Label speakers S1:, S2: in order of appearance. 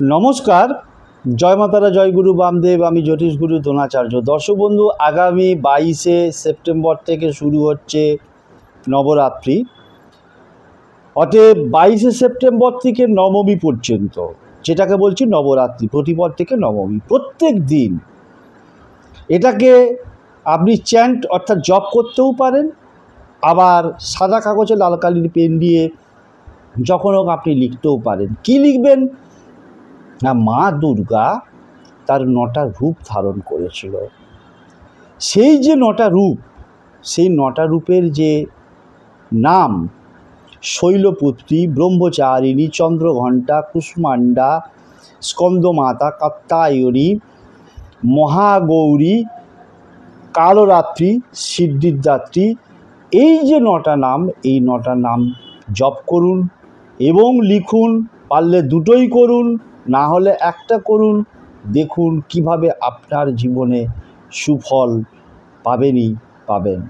S1: নমস্কার, জয় মাতারা, জয় গুরু বামদেব। আমি জ্যোতিষ গুরু দ্রোণাচার্য। দর্শক বন্ধু, আগামী 22শে সেপ্টেম্বর থেকে শুরু হচ্ছে নবরাত্রি। অতএব 22শে সেপ্টেম্বর থেকে নবমী পর্যন্ত, যেটাকে বলছি নবরাত্রি, প্রতিপদ থেকে নবমী, প্রত্যেক দিন এটাকে আপনি চ্যান্ট অর্থাৎ জপ করতেও পারেন, আবার সাদা কাগজে লাল কালির পেন দিয়ে যখন হোক আপনি লিখতেও পারেন। কি লিখবেন না, মা দুর্গা তার 9টা রূপ ধারণ করেছিল। সেই যে 9টা রূপ, সেই 9টা রূপের যে নাম, শৈলপুত্রী, ব্রহ্মচারিণী, চন্দ্রঘণ্টা, কুষ্মাণ্ডা, স্কন্দমাতা, কাত্যায়নী, মহাগৌরী, কালরাত্রি, সিদ্ধিদাত্রী, এই যে 9টা নাম, এই 9টা নাম জপ করুন এবং লিখুন। পারলে দুটোই করুন, না হলে একটা করুন। দেখুন কিভাবে আপনার জীবনে সুফল পাবেনই পাবেন।